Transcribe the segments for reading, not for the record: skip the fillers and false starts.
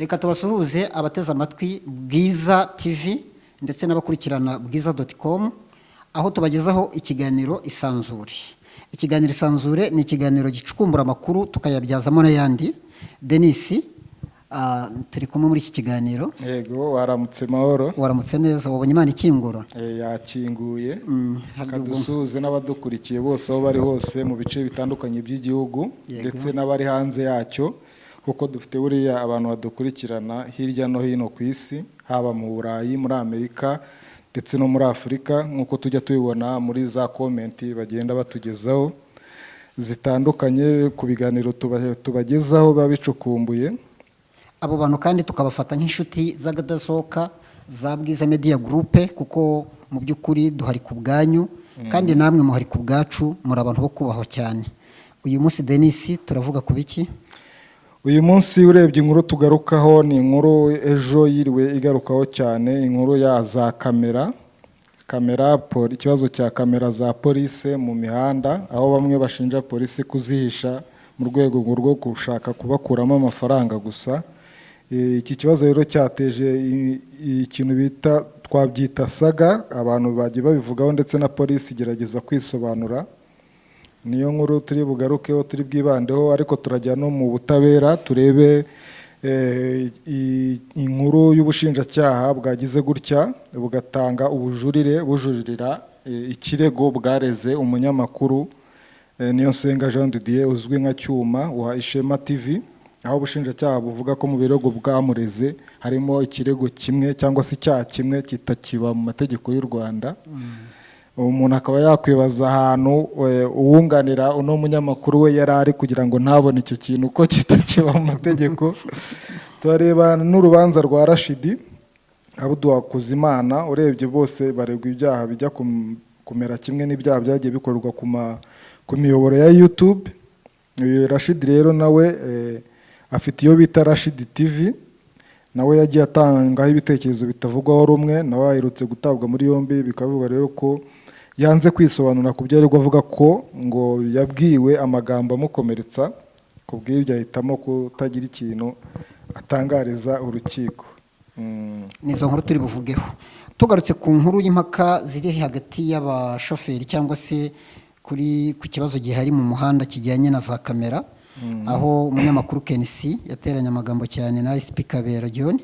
reka tubasuhuze abateze amatwi Bwiza TV ndetse n'abakurikirana bwiza.com aho tubagezaho ikiganiro Isanzure. Ikiganiro Isanzure ni ikiganiro gicukumbura amakuru tukayabyazamo n'ayandi. Denis, turi kumwe muri iki kiganiro. Yego, waramutse mahoro. Waramutse neza, wabonye Imana ikingura? Yakinguye. Kadusuze n'abadukurikiye bose aho bari hose mu bice bitandukanye by'igihugu ndetse n'abari hanze yacyo, kuko dufite buriya abantu badukurikirana hirya no hino ku isi, haba mu Burayi, muri Amerika ndetse no muri Afurika, nk'uko tujya tubibona muri za komenti bagenda batugezaho zitandukanye ku biganiro tubagezaho biba bicukumbuye. Abo bantu kandi tukabafata nk'inshuti z'agadasohoka za Bwiza Media Group, kuko mu by'ukuri duhari ku bwanyu kandi namwe muhari ku bwacu, muri abantu bo kubahwa cyane. Uyu munsi Denis turavuga ku biki? Uyu munsi urebye inkuru tugarukaho ni inkuru ejo yiriwe igarukaho cyane, inkuru ya za kamera, ikibazo cya kamera za polisi mu mihanda, aho bamwe bashinja polisi kuzihisha mu rwego rwo gushaka kubakuramo amafaranga gusa. Iki kibazo rero cyateje ikintu bita twabyita saga, abantu bagiye babivugaho ndetse na polisi igerageza kwisobanura. Niyo nkuru turi bugarukeho, turi bwibandeho, ariko turajya no mu butabera turebe inkuru y'ubushinjacyaha bwagize gutya bugatanga bujuririra ikirego bwareze umunyamakuru Niyonsenga Jean de Dieu uzwi nka Cyuma wa Ishema TV, aho ubushinjacyaha buvuga ko mu birego bwamureze harimo ikirego kimwe cyangwa se icyaha kimwe kitakiba mu mategeko y'u Rwanda. Umuntu akaba yakwibaza ahantu uwunganira uno munyamakuru we yari ari kugira ngo ntabone icyo kintu ko kitakiba mu mategeko. Turareba n'urubanza rwa Rashidi Abdul Hakuzimana, urebye bose baregwa ibyaha bijya kumera kimwe n'ibyaha byagiye bikorwa ku miyoboro ya YouTube. Rashidi rero nawe afite iyo bita Rashidi TV, nawe yagiye atangaho ibitekerezo bitavugwaho rumwe, nawe aherutse gutabwa muri yombi. Bikavuga rero ko yanze kwisobanura ku byo ariko avuga ko ngo yabwiwe amagambo amukomeretsa, ku bw'ibyo ahitamo kutagira ikintu atangariza urukiko. Nizo nkuru turi buvugeho. Tugarutse ku nkuru y'impaka ziri hagati y'abashoferi cyangwa se ku kibazo gihari mu muhanda kijyanye na za kamera, aho umunyamakuru Kenisi yateranye amagambo cyane na SP Kabera John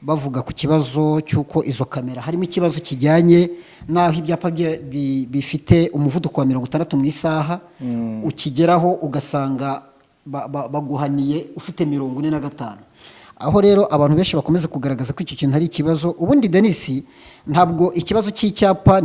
bavuga ku kibazo cy'uko izo kamera harimo ikibazo kijyanye n'aho ibyapa bifite umuvuduko wa 60 mu isaha, ukigeraho ugasanga baguhaniye ufite 45. Aho rero abantu benshi bakomeza kugaragaza ko icyo kintu ari ikibazo. Ubundi Denis, ntabwo ikibazo cy'icyapa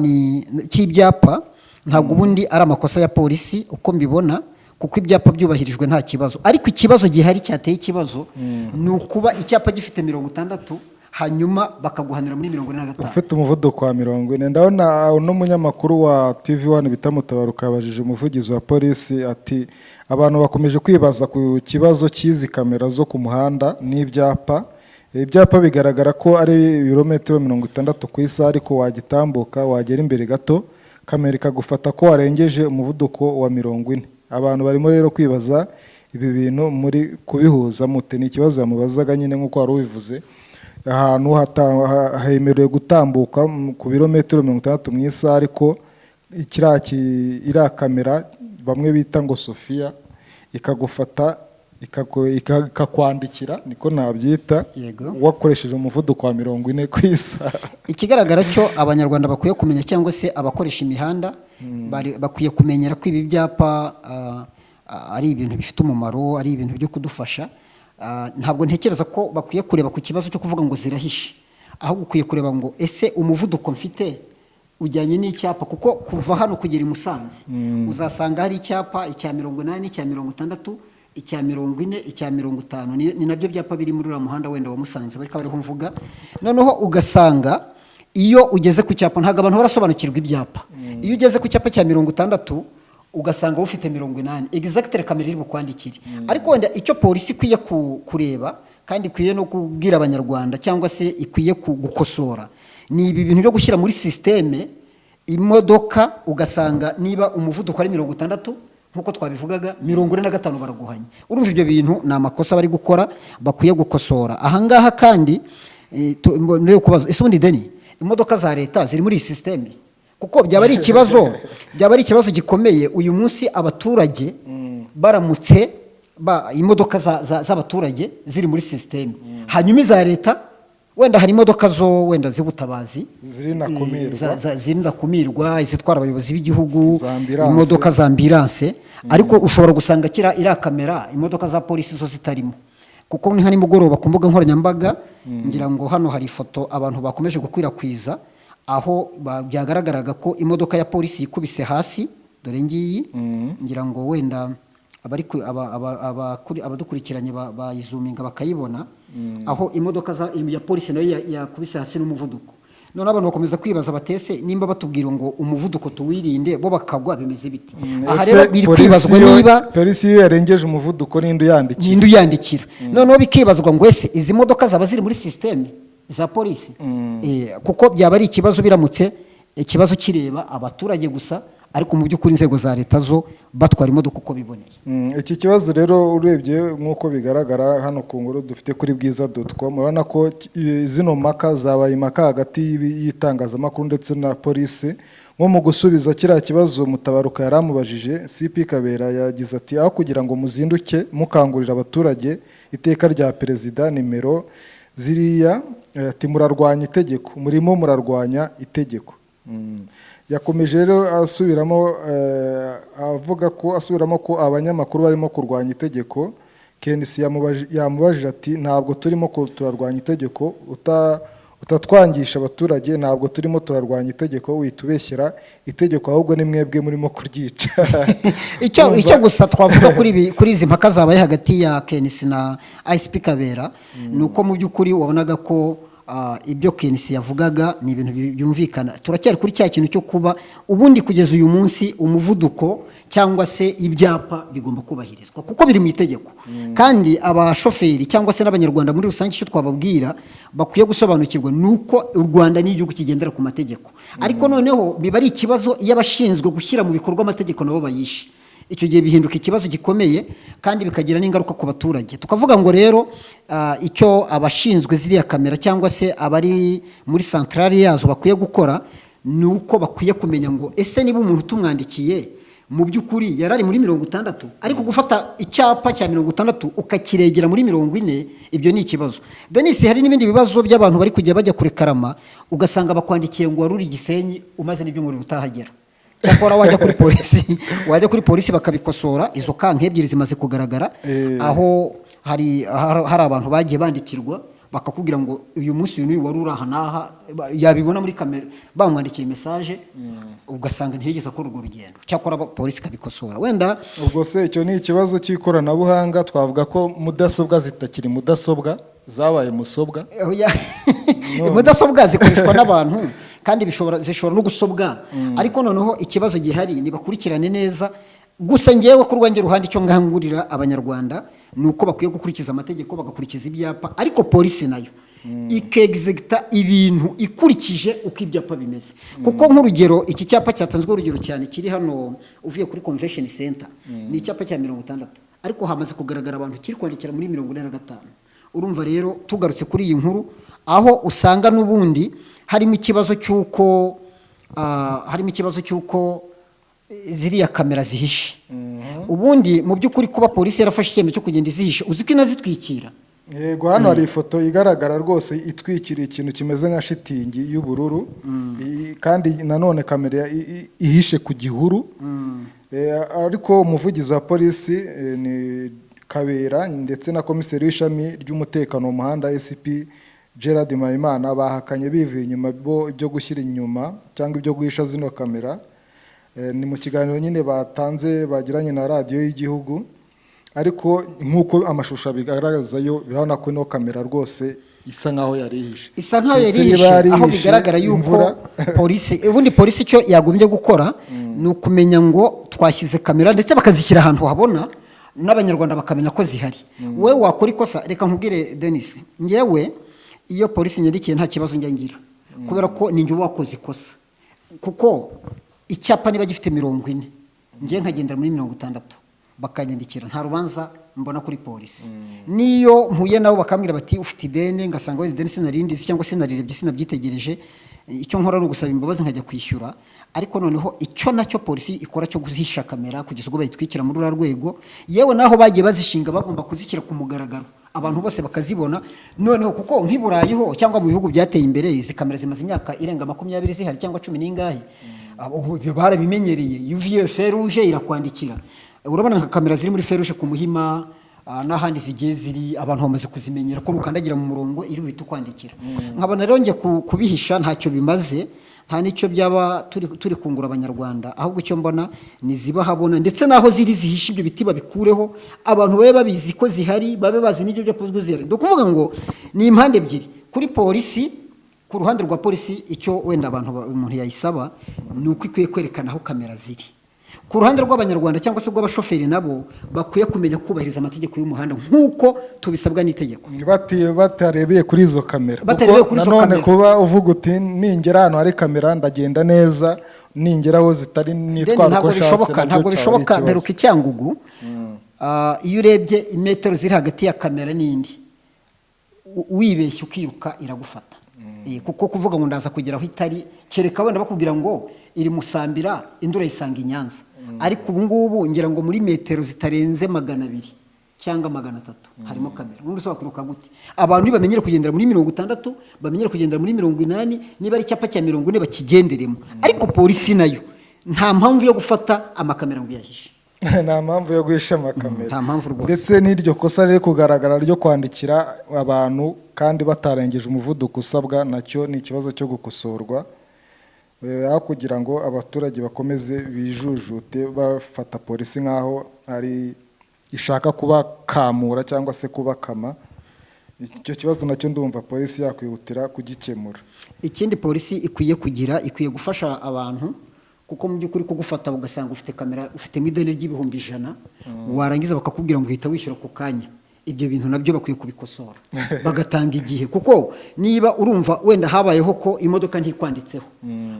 ntabwo ubundi ari amakosa ya polisi uko mbibona, kuko ibyapa byubahirijwe nta kibazo. Ariko ikibazo gihari cyateye ikibazo ni ukuba icyapa gifite 60 hanyuma bakaguhanira muri 45 ufite umuvuduko wa 40. Ndabona uno munyamakuru wa TV1 bitamutabaruka yabajije umuvugizi wa polisi ati abantu bakomeje kwibaza ku kibazo cy'izi kamera zo ku muhanda n'ibyapa. Ibyapa bigaragara ko ari ibirometero 60 ku isaha, ariko wagitambuka wagera imbere gato kamera ikagufata ko warengeje umuvuduko wa 40. Abantu barimo rero kwibaza ibi bintu muri kubihuza mute. Ni ikibazo yamubazaga nyine nk'uko wari ubivuze, ahantu hemerewe gutambuka ku birometero 60 mu isaha, ariko iriya kamera bamwe bita ngo Sofia ikagufata ikakwandikira, niko nabyita, wakoresheje umuvuduko wa 40 ku isaha. Ikigaragara cyo abanyarwanda bakwiye kumenya, cyangwa se abakoresha imihanda bakwiye kumenyera ko ibi byapa ari ibintu bifite umumaro, ari ibintu byo kudufasha. Ntabwo ntekereza ko bakwiye kureba ku kibazo cyo kuvuga ngo zirahishe, ahubwo ukwiye kureba ngo ese umuvuduko mfite ujyanye n'icyapa, kuko kuva hano kugera i Musanze uzasanga hari icyapa icya 80, icya 60, icya 40, icya 50. Ni nabyo byapa biri muri uriya muhanda wenda wa Musanze bariko bariho mvuga. Noneho ugasanga iyo ugeze ku cyapa ntabwo abantu barasobanukirwa ibyapa. Iyo ugeze ku cyapa cya 60 ugasanga ufite 80 exactly kamera iri bukwandikire. Ariko wenda icyo polisi ikwiye kureba kandi ikwiye no kubwira abanyarwanda cyangwa se ikwiye gukosora ni ibi bintu byo gushyira muri systeme imodoka, ugasanga niba umuvuduko ari 60 nk'uko twabivugaga 45 baraguhanye. Urumva ibyo bintu ni amakosa bari gukora bakwiye gukosora. Ahangaha kandi ngiye kubaza ese ubundi Deni imodoka za leta ziri muri iyi systeme kuko byaba ari ikibazo gikomeye uyu munsi abaturage baramutse imodoka z'abaturage ziri muri systeme hanyuma iza leta wenda hari imodoka zo wenda z'ubutabazi zirinda kumirwa izitwara abayobozi b'igihugu imodoka za ambulance ariko ushobora gusanga ira kamera imodoka za polisi zo zitarimo kuko ni hani mugoroba ku mbuga nkoranyambaga ngira ngo hano hari ifoto abantu bakomeje gukwirakwiza aho byagaragaraga ko imodoka ya polisi ikubise hasi dore ngiyi ngira ngo wenda abadukurikiranye bayizuminga bakayibona aho imodoka ya polisi nayo yakubise hasi n'umuvuduko none abantu bakomeza kwibaza batese nimba batubwira ngo umuvuduko tuwirinde bo bakagwa bimeze biti aha rero biri kwibazwa niba polisi iyo yarengeje umuvuduko n'indu yandikira noneho bikibazwa ngo ese izi modoka zaba ziri muri systeme za polisi kuko byaba ari ikibazo biramutse ikibazo kireba abaturage gusa ariko mu by'ukuri inzego za leta zo batwara imodoka uko biboneye. Iki kibazo rero urebye nk'uko bigaragara hano ku ngoro dufite kuri bwiza.com urabona ko zino maka zabaye impaka hagati y'itangazamakuru ndetse na polisi nko mu gusubiza kiriya kibazo Mutabaruka yaramubajije CP Kabera yagize ati aho kugira ngo muzinduke mukangurira abaturage iteka rya perezida nimero ziriya ati murarwanya itegeko murimo murarwanya itegeko. Yakomeje rero asubiramo ko abanyamakuru barimo kurwanya itegeko. Kenisi yamubajije ati ntabwo turimo turarwanya itegeko utatwangisha abaturage ntabwo turimo turarwanya itegeko witubeshyera itegeko ahubwo ni mwebwe murimo kuryica. icyo gusa twavuga kuri izi mpaka zabaye hagati ya Kenisi na ICP Kabera nuko mu by'ukuri wabonaga ko ibyo Kenisi yavugaga ni ibintu byumvikana turacyari kuri cya kintu cyo kuba ubundi kugeza uyu munsi umuvuduko cyangwa se ibyapa bigomba kubahirizwa kuko biri mu itegeko kandi abashoferi cyangwa se n'abanyarwanda muri rusange icyo twababwira bakwiye gusobanukirwa nuko u Rwanda ni igihugu kigendera ku mategeko ariko noneho biba ari ikibazo y'abashinzwe gushyira mu bikorwa amategeko nabo bayishe icyo gihe bihinduka ikibazo gikomeye kandi bikagira n'ingaruka ku baturage tukavuga ngo rero icyo abashinzwe ziriya kamera cyangwa se abari muri centrale yazo bakwiye gukora ni uko bakwiye kumenya ngo ese niba umuntu tumwandikiye mu by'ukuri yarari muri 60 ariko gufata icyapa cya 60 ukakiregera muri 40 ibyo ni ikibazo. Denis hari n'ibindi bibazo by'abantu bari kujya bajya kure Karama ugasanga bakwandikiye ngo waruri Gisenyi umaze n'ibyo muri utahagera cyakora wajya kuri polisi bakabikosora izo kanke ebyiri zimaze kugaragara aho hari abantu bagiye bandikirwa bakakubwira ngo uyu munsi uyu wari uraha naha yabibona muri kamera bamwandikiye message ugasanga ntiyigeze akora urwo rugendo cyakora polisi kabikosora wenda ubwo se icyo ni ikibazo cy'ikoranabuhanga twavuga ko mudasobwa zitakiri mudasobwa zabaye musobwa mudasobwa zikoreshwa n'abantu kandi zishobora no gusobwa ariko noneho ikibazo gihari nibakurikirane neza gusa ngewe ku rwange ruhande icyo ngangurira abanyarwanda nuko bakwiye gukurikiza amategeko bagakurikiza ibyapa ariko polisi nayo ikexecta ibintu ikurikije uko ibyapa bimeze kuko nk'urugero iki cyapa cyatanzwe urugero cyane kiri hano uvuye kuri convention center ni icyapa cya 60 ariko hamaze kugaragara abantu kiri kwandikira muri 45 urumva rero tugarutse kuri iyi nkuru aho usanga n'ubundi harimo ikibazo cy'uko ziriya kamera zihishe ubundi mu by'ukuri kuba polisi yarafashe icyemezo cyo kugenda izihishe uzi ko inazitwikira yego hano hari ifoto igaragara rwose itwikiriye ikintu kimeze nka shitingi y'ubururu kandi nanone kamera ihishe ku gihuru ariko umuvugizi wa polisi ni Kabera ndetse na komiseri w'ishami ry'umutekano mu muhanda SCP Gerard Mayimana bahakanye bivuye inyuma byo gushyira inyuma cyangwa ibyo guhisha zino kamera ni mu kiganiro nyine batanze bagiranye na radio y'igihugu ariko nkuko amashusho bigaragaza yo birabona ko ino kamera rwose isa nkaho yarihishe aho bigaragara yuko polisi icyo yagombye gukora ni ukumenya ngo twashyize kamera ndetse bakazishyira ahantu habona n'abanyarwanda bakamenya ko zihari we wakora ikosa reka nkubwire Denis ngewe iyo polisi nyandikiye nta kibazo njya ngira kubera ko ninjye wakoze ikosa kuko icyapa niba gifite 40 njye nkagendera muri 60 bakanyandikira nta rubanza mbona kuri polisi. Niyo mpuye nabo bakambwira bati ufite ideni, ngasanga wenda ideni sinarindi cyangwa sinarirebye sinabyitegereje, icyo nkora ari ugusaba imbabazi nkajya kwishyura. Ariko noneho icyo nacyo polisi ikora cyo kuzihisha kamera kugeza ubwo bayitwikira muri ura rwego, yewe naho bagiye bazishinga bagomba kuzishyira ku mugaragaro abantu bose bakazibona. Noneho kuko nk'iburayiho cyangwa mu bihugu byateye imbere izi kamera zimaze imyaka irenga 20 zihari cyangwa 10 n'ingahe, ibyo barabimenyereye. UV feruje irakwandikira, urabona nka kamera ziri muri feruje ku Muhima n'ahandi zigiye ziri, abantu bamaze kuzimenyera ko rukandagira mu murongo iri bita kwandikira. Nkabona rero nge kubihisha ntacyo bimaze, nta nicyo byaba turi kungura abanyarwanda, ahubwo icyo mbona ni ziba habona, ndetse naho ziri zihisha ibyo biti babikureho, abantu babe babizi ko zihari, babe bazi n'ibyo byo kuzwi zihari. Dokuvuga ngo ni impande ebyiri kuri polisi. Ku ruhande rwa polisi icyo wenda umuntu yayisaba ni uko ikwiye kwerekana aho kamera ziri. Ku ruhande rw'abanyarwanda cyangwa se rw'abashoferi nabo bakwiye kumenya kubahiriza amategeko y'umuhanda nk'uko tubisabwa n'itegeko, batarebeye kuri izo kamera. None kuba uvuga uti ningera hano hari kamera ndagenda neza, ningera aho zitari nitwara ko nshatse. Ntabwo bishoboka. Mperuka i Cyangugu, iyo urebye imetero ziri hagati ya kamera n'indi wibeshye ukiruka iragufata. Kuko kuvuga ngo ndaza kugera aho itari, kereka wenda bakubwira ngo iri Musambira indura yisanga i Nyanza, ariko ubu ngubu ngira ngo muri metero zitarenze 200 cyangwa 300 harimo kamera. Ubundi usaba kwiruka gute? Abantu bamenyere kugendera muri 60, bamenyere kugendera muri 80, niba ari cyapa cya 40 bakigenderemo. Ariko polisi nayo nta mpamvu yo gufata amakamera ngo yahishe. Nta mpamvu yo guhisha amakamera. Nta mpamvu rwose. Ndetse n'iryo kosa riri kugaragara ryo kwandikira abantu kandi batarengeje umuvuduko usabwa, nacyo ni ikibazo cyo gukosorwa, aho kugira ngo abaturage bakomeze bijujute bafata polisi nk'aho ari ishaka kubakamura cyangwa se kubakama. Icyo kibazo nacyo ndumva polisi yakwihutira kugikemura. Ikindi polisi ikwiye gufasha abantu, kuko mu by'ukuri kugufata ugasanga ufite kamera, ufite ideni ry'ibihumbi 100, warangiza bakakubwira ngo uhita wishyura ku kanya. Ibyo bintu nabyo bakwiye kubikosora bagatanga igihe, kuko niba urumva wenda habayeho ko imodoka ntikwanditseho,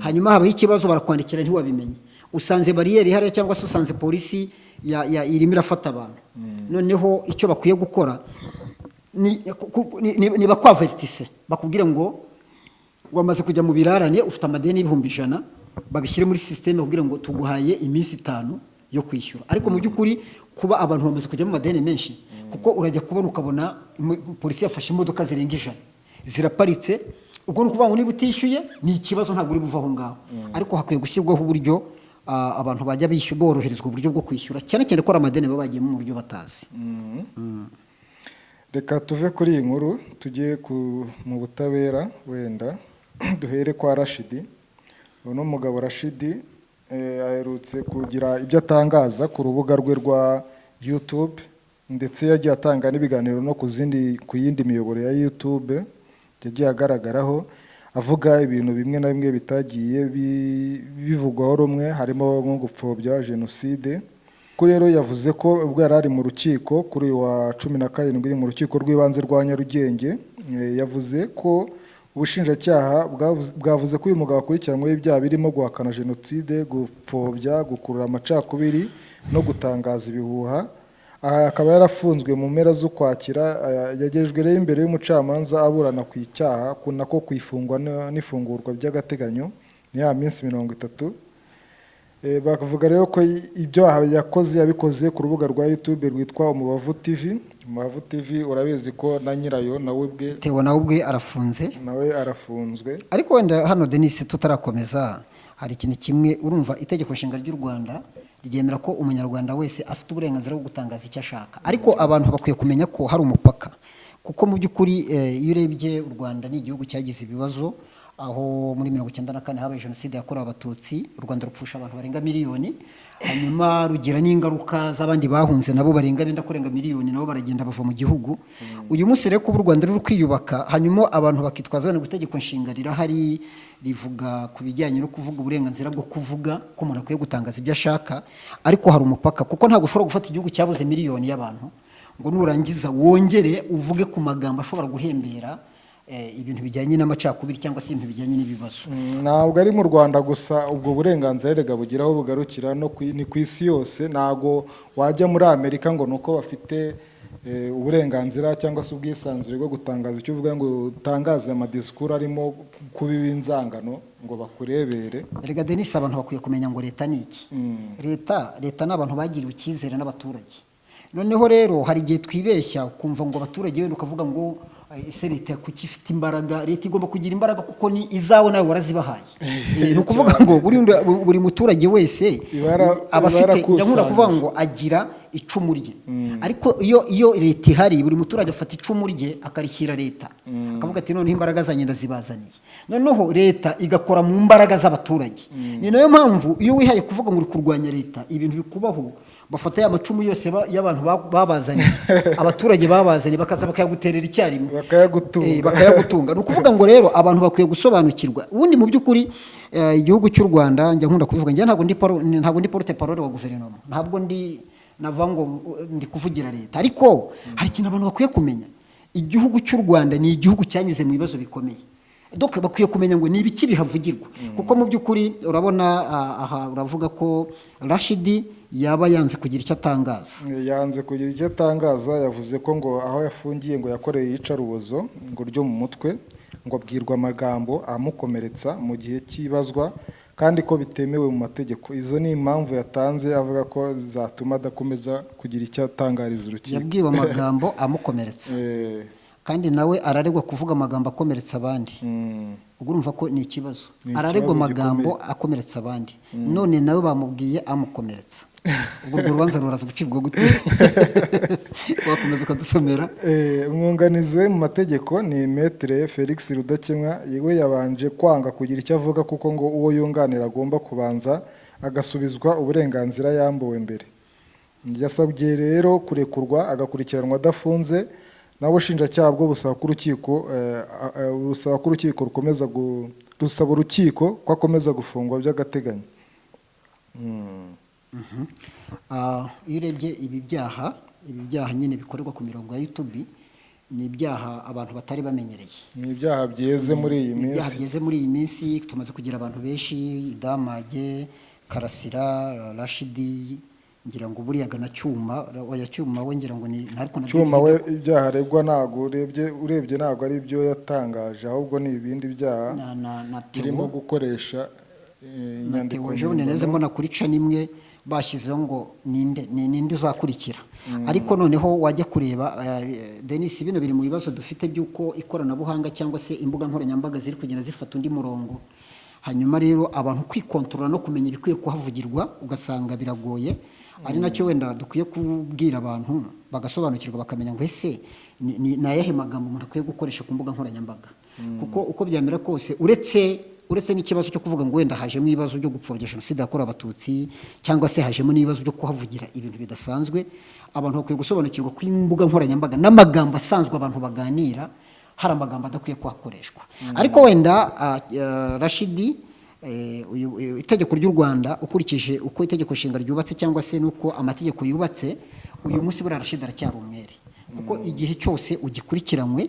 hanyuma habaho ikibazo barakwandikira ntiwabimenye, usanze bariyeri hariya cyangwa se usanze polisi irimo irafata abantu, noneho icyo bakwiye gukora ni bakwavertise, bakubwira ngo wamaze kujya mu birarane, ufite amadeni y'ibihumbi 100, babishyire muri systeme kugira ngo tuguhaye iminsi 5 yo kwishyura. Ariko mu by'ukuri kuba abantu bamaze kujya mu madeni menshi, kuko urajya kubona ukabona polisi yafashe imodoka zirenga 100 ziraparitse, ubwo nukuvuga ngo niba utishyuye ni ikibazo, ntabwo uri buva aho ngaho. Ariko hakwiye gushyirwaho uburyo abantu bajya bishyura, boroherezwa uburyo bwo kwishyura, cyane cyane ko amadeni baba bagiye mu buryo batazi. Reka tuve kuri iyi nkuru tujye mu butabera, wenda duhere kwa Rashidi. Uno mugabo Rashidi aherutse kugira ibyo atangaza ku rubuga rwe rwa YouTube, ndetse yagiye atanga n'ibiganiro no ku yindi miyoboro ya YouTube yagiye agaragaraho, avuga ibintu bimwe na bimwe bitagiye bivugwaho rumwe, harimo nko gupfobya jenoside. Kuri rero yavuze ko ubwo yari ari mu rukiko kuri wa 17 mu rukiko rw'ibanze rwa Nyarugenge, yavuze ko ubushinjacyaha bwavuze ko uyu mugabo akurikiranyweho ibyaha birimo guhakana jenoside, gupfobya, gukurura amacakubiri no gutangaza ibihuha. Akaba yarafunzwe mu mpera z'Ukwakira, yagejejwe rero imbere y'umucamanza aburana ku icyaha nako kwifungwa n'ifungurwa by'agateganyo ni ya minsi 30. Bakavuga rero ko ibyo yakoze yabikoze ku rubuga rwa YouTube rwitwa Umubavu TV. Umubavu TV urabizi ko na nyirayo nawe ubwe arafunze, nawe arafunzwe. Ariko wenda hano Denis tutarakomeza, hari ikintu kimwe urumva, itegeko nshinga ry'u Rwanda ryemera ko umunyarwanda wese afite uburenganzira bwo gutangaza icyo ashaka, ariko abantu bakwiye kumenya ko hari umupaka, kuko mu by'ukuri iyo urebye u Rwanda ni igihugu cyagize ibibazo, aho muri 1994 habaye jenoside yakorewe Abatutsi, u Rwanda rupfusha abantu barenga miliyoni, hanyuma rugira n'ingaruka z'abandi bahunze nabo barenga benda kurenga miliyoni, nabo baragenda bava mu gihugu. Uyu munsi rero kuba u Rwanda ruri kwiyubaka, hanyuma abantu bakitwaza bane gutegeko nshinga rirahari rivuga ku bijyanye no kuvuga uburenganzira bwo kuvuga ko umuntu akwiye gutangaza ibyo ashaka, ariko hari umupaka, kuko ntabwo ushobora gufata igihugu cyabuze miliyoni y'abantu ngo nurangiza wongere uvuge ku magambo ashobora guhembera ibintu bijyanye n'amacakubiri cyangwa se ibintu bijyanye n'ibibazo. Ntabwo ari mu Rwanda gusa ubwo burenganzira rega bugira aho bugarukira, no ni ku isi yose. Ntabwo wajya muri Amerika ngo nuko bafite uburenganzira cyangwa se ubwisanzure bwo gutangaza icyo uvuga, ngo utangaze amadisikuru arimo kubiba inzangano ngo bakurebere. Rega Denis, abantu bakwiye kumenya ngo leta ni iki. Leta ni abantu bagiriwe icyizere n'abaturage. Noneho rero hari igihe twibeshya kumva ngo abaturage wenda ukavuga ngo ese leta kuki ifite imbaraga. Leta igomba kugira imbaraga kuko ni izawe nawe warazibahaye. Ni ukuvuga ngo buri muturage wese aba afite, ndakunda kuvuga ngo agira icumu rye. Ariko iyo leta ihari, buri muturage afata icumu rye akarishyira leta, akavuga ati noneho imbaraga zanjye ndazibazaniye. Noneho leta igakora mu mbaraga z'abaturage. Ni nayo mpamvu iyo wihaye kuvuga ngo uri kurwanya leta, ibintu bikubaho bafata ya macumu yose y'abantu babazaniye, abaturage babazaniye, bakaza bakayaguterera icyarimwe, bakayagutunga. Ni ukuvuga ngo rero abantu bakwiye gusobanukirwa. Ubundi mu by'ukuri igihugu cy'u Rwanda, njya nkunda kubivuga, njye ntabwo ndi porte parole wa guverinoma, ntabwo navuga ngo ndi kuvugira leta, ariko hari ikintu abantu bakwiye kumenya. Igihugu cy'u Rwanda ni igihugu cyanyuze mu bibazo bikomeye. Donc bakwiye kumenya ngo ni ibiki bihavugirwa, kuko mu by'ukuri urabona aha uravuga ko Rashidi yaba yanze kugira icyo atangaza. Yanze kugira icyo atangaza, yavuze ko ngo aho yafungiye ngo yakoreye iyicarubozo ngo ryo mu mutwe, ngo abwirwa amagambo amukomeretsa mu gihe cy'ibazwa, kandi ko bitemewe mu mategeko. Izo ni impamvu yatanze avuga ko zatuma adakomeza kugira icyo atangariza urukiko. Yabwiwe amagambo amukomeretsa kandi nawe araregwa kuvuga amagambo akomeretsa abandi. Ubwo urumva ko ni ikibazo. Araregwa amagambo akomeretsa abandi, none nawe bamubwiye amukomeretsa. Ubwo urubanza ruraza gucibwa gute? Wakomeza ukadusomera. Umwunganizi we mu mategeko ni Maître Felix Rudakemwa, yewe yabanje kwanga kugira icyo avuga kuko ngo uwo yunganira agomba kubanza agasubizwa uburenganzira yambuwe mbere. Yasabye rero kurekurwa agakurikiranwa adafunze, nawe ubushinjacyaha bwo busaba ko urukiko rusaba urukiko ko akomeza gufungwa by'agateganyo. Iyo urebye ibi byaha nyine bikorerwa ku mirongo ya YouTube, ni ibyaha abantu batari bamenyereye. Ni ibyaha byeze muri iyi minsi. Ibyaha byeze muri iyi minsi, tumaze kugira abantu benshi, Damage, Karasira, Rashidi, ngira ngo buriya gana Cyuma, oya Cyuma we ngira ngo ni ariko na Cyuma we ibyaha aregwa ntago urebye ntago ari byo yatangaje, ahubwo ni ibindi byaha birimo gukoresha inyandiko. Jewe neze mbona kuri ca nimwe bashyizeho ngo ninde uzakurikira. Ariko noneho wajya kureba Denis, bino biri mu bibazo dufite by'uko ikoranabuhanga cyangwa se imbuga nkoranyambaga ziri kugenda zifata undi murongo. Hanyuma rero abantu kwikontorora no kumenya ibikwiye kuhavugirwa ugasanga biragoye. Ari nacyo wenda dukwiye kubwira abantu bagasobanukirwa, bakamenya ngo ese ni ayahe magambo umuntu akwiye gukoresha ku mbuga nkoranyambaga. Kuko uko byamera kose, uretse n'ikibazo cyo kuvuga ngo wenda hajemo ibibazo byo gupfobya jenoside yakorewe Abatutsi, cyangwa se hajemo n'ibibazo byo kuhavugira ibintu bidasanzwe, abantu bakwiye gusobanukirwa ko imbuga nkoranyambaga n'amagambo asanzwe abantu baganira hari amagambo adakwiye kuhakoreshwa. Ariko wenda Rashidi, itegeko ry'u Rwanda ukurikije uko itegeko nshinga ryubatse cyangwa se nuko amategeko yubatse, uyu munsi buriya Rashidi aracyari umwere, kuko igihe cyose ugikurikiranywe